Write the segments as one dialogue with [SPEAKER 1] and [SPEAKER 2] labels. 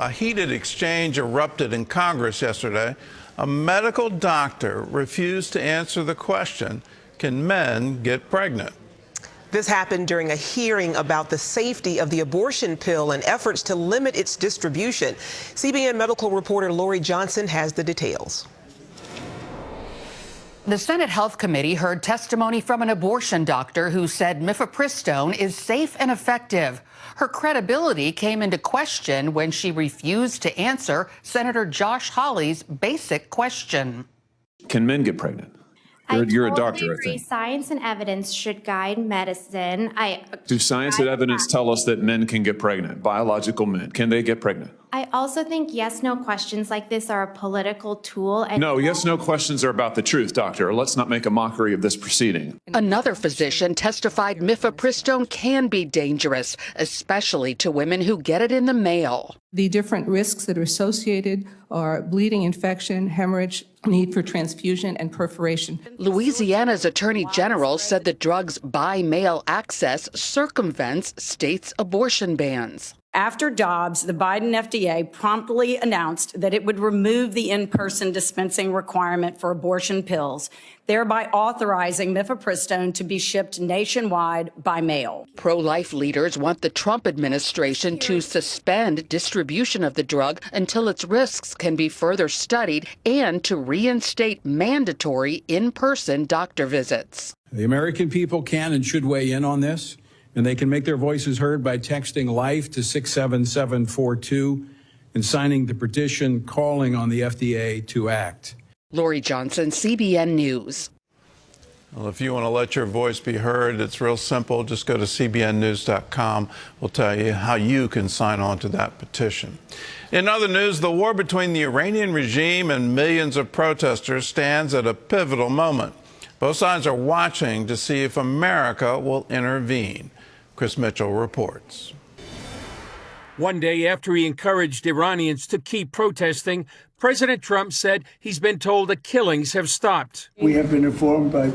[SPEAKER 1] A heated exchange erupted in Congress yesterday. A medical doctor refused to answer the question, can men get pregnant?
[SPEAKER 2] This happened during a hearing about the safety of the abortion pill and efforts to limit its distribution. CBN medical reporter Lori Johnson has the details.
[SPEAKER 3] The Senate Health Committee heard testimony from an abortion doctor who said mifepristone is safe and effective. Her credibility came into question when she refused to answer Senator Josh Hawley's basic question.
[SPEAKER 4] Can men get pregnant? You're a doctor, I think.
[SPEAKER 5] Science and evidence should guide medicine.
[SPEAKER 4] Do science and evidence tell us that men can get pregnant? Biological men, can they get pregnant?
[SPEAKER 5] I also think yes/no questions like this are a political tool.
[SPEAKER 4] No, yes/no questions are about the truth, doctor. Let's not make a mockery of this proceeding.
[SPEAKER 3] Another physician testified mifepristone can be dangerous, especially to women who get it in the mail.
[SPEAKER 6] The different risks that are associated are bleeding, infection, hemorrhage, need for transfusion, and perforation.
[SPEAKER 3] Louisiana's Attorney General said the drug's by-mail access circumvents states' abortion bans.
[SPEAKER 7] After Dobbs, the Biden FDA promptly announced that it would remove the in-person dispensing requirement for abortion pills, thereby authorizing mifepristone to be shipped nationwide by mail.
[SPEAKER 3] Pro-life leaders want the Trump administration to suspend distribution of the drug until its risks can be further studied and to reinstate mandatory in-person doctor visits.
[SPEAKER 8] The American people can and should weigh in on this. And they can make their voices heard by texting LIFE to 67742 and signing the petition calling on the FDA to act.
[SPEAKER 3] Lori Johnson, CBN News.
[SPEAKER 1] Well, if you want to let your voice be heard, it's real simple. Just go to cbnnews.com. We'll tell you how you can sign on to that petition. In other news, the war between the Iranian regime and millions of protesters stands at a pivotal moment. Both sides are watching to see if America will intervene. Chris Mitchell reports.
[SPEAKER 9] One day after he encouraged Iranians to keep protesting, President Trump said he's been told the killings have stopped.
[SPEAKER 10] We have been informed by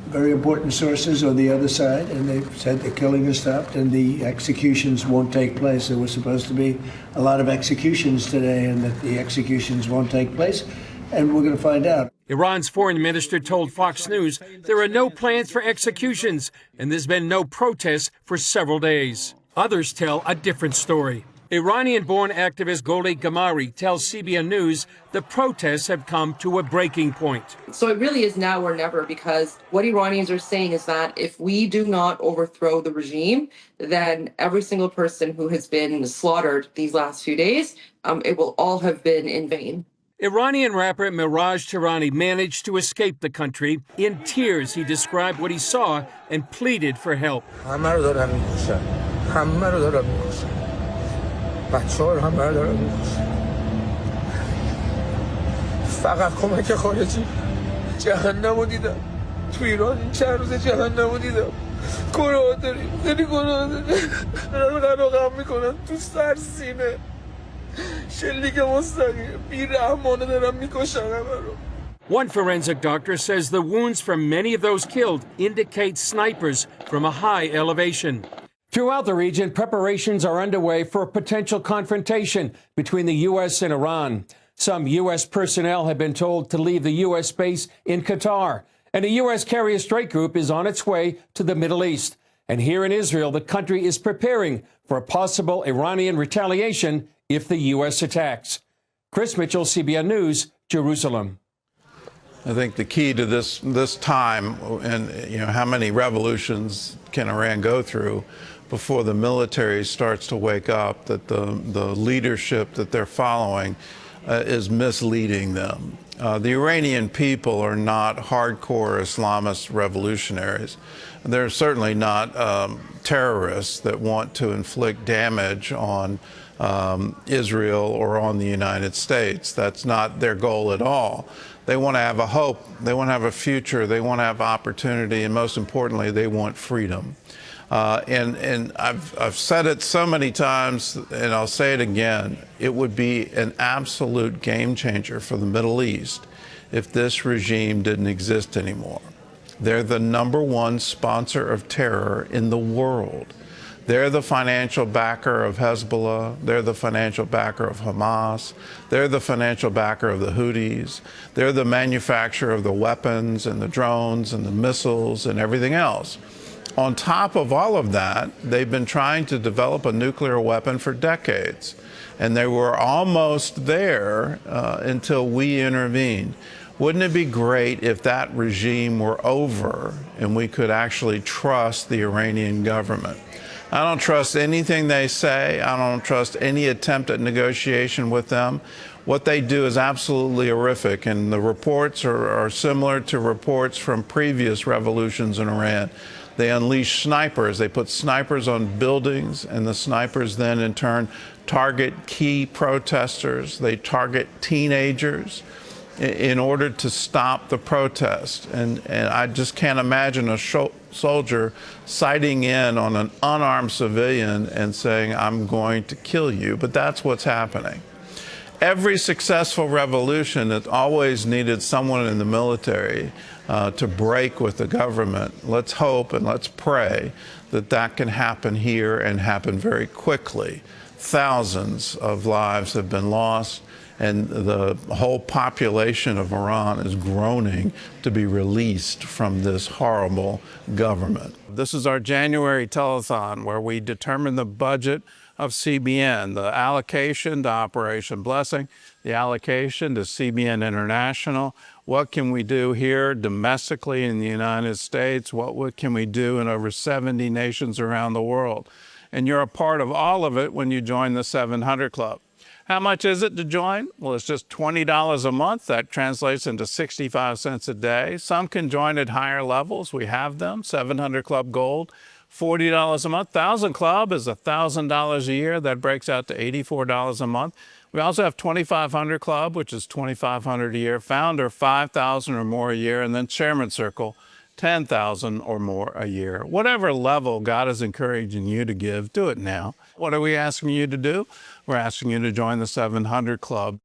[SPEAKER 10] very important sources on the other side, and they've said the killing has stopped and the executions won't take place. There was supposed to be a lot of executions today, and that the executions won't take place, and we're going to find out.
[SPEAKER 9] Iran's foreign minister told Fox News there are no plans for executions, and there's been no protests for several days. Others tell a different story. Iranian-born activist Goleh Gamari tells CBN News the protests have come to a breaking point.
[SPEAKER 11] So it really is now or never, because what Iranians are saying is that if we do not overthrow the regime, then every single person who has been slaughtered these last few days, it will all have been in vain.
[SPEAKER 9] Iranian rapper Miraj Tehrani managed to escape the country. In tears, he described what he saw and pleaded for help. One forensic doctor says the wounds from many of those killed indicate snipers from a high elevation. Throughout the region, preparations are underway for a potential confrontation between the U.S. and Iran. Some U.S. personnel have been told to leave the U.S. base in Qatar, and a U.S. carrier strike group is on its way to the Middle East. And here in Israel, the country is preparing for a possible Iranian retaliation if the U.S. attacks. Chris Mitchell, CBN News, Jerusalem.
[SPEAKER 1] I think the key to this time, and how many revolutions can Iran go through before the military starts to wake up, that the leadership that they're following is misleading them. The Iranian people are not hardcore Islamist revolutionaries. They're certainly not terrorists that want to inflict damage on Israel or on the United States. That's not their goal at all. They want to have a hope. They want to have a future. They want to have opportunity. And most importantly, they want freedom. And I've said it so many times, and I'll say it again. It would be an absolute game changer for the Middle East if this regime didn't exist anymore. They're the #1 sponsor of terror in the world. They're the financial backer of Hezbollah. They're the financial backer of Hamas. They're the financial backer of the Houthis. They're the manufacturer of the weapons and the drones and the missiles and everything else. On top of all of that, they've been trying to develop a nuclear weapon for decades. And they were almost there until we intervened. Wouldn't it be great if that regime were over and we could actually trust the Iranian government? I don't trust anything they say. I don't trust any attempt at negotiation with them. What they do is absolutely horrific, and the reports are similar to reports from previous revolutions in Iran. They unleash snipers. They put snipers on buildings, and the snipers then in turn target key protesters. They target teenagers in order to stop the protest. And I just can't imagine a soldier sighting in on an unarmed civilian and saying, I'm going to kill you. But that's what's happening. Every successful revolution has always needed someone in the military to break with the government. Let's hope and let's pray that that can happen here and happen very quickly. Thousands of lives have been lost, and the whole population of Iran is groaning to be released from this horrible government. This is our January telethon where we determine the budget of CBN, the allocation to Operation Blessing, the allocation to CBN International. What can we do here domestically in the United States? What can we do in over 70 nations around the world? And you're a part of all of it when you join the 700 Club. How much is it to join? Well, it's just $20 a month. That translates into 65 cents a day. Some can join at higher levels. We have them, 700 Club Gold, $40 a month. 1000 Club is $1,000 a year. That breaks out to $84 a month. We also have 2500 Club, which is $2,500 a year. Founder, $5,000 or more a year. And then Chairman Circle, $10,000 or more a year. Whatever level God is encouraging you to give, do it now. What are we asking you to do? We're asking you to join the 700 Club.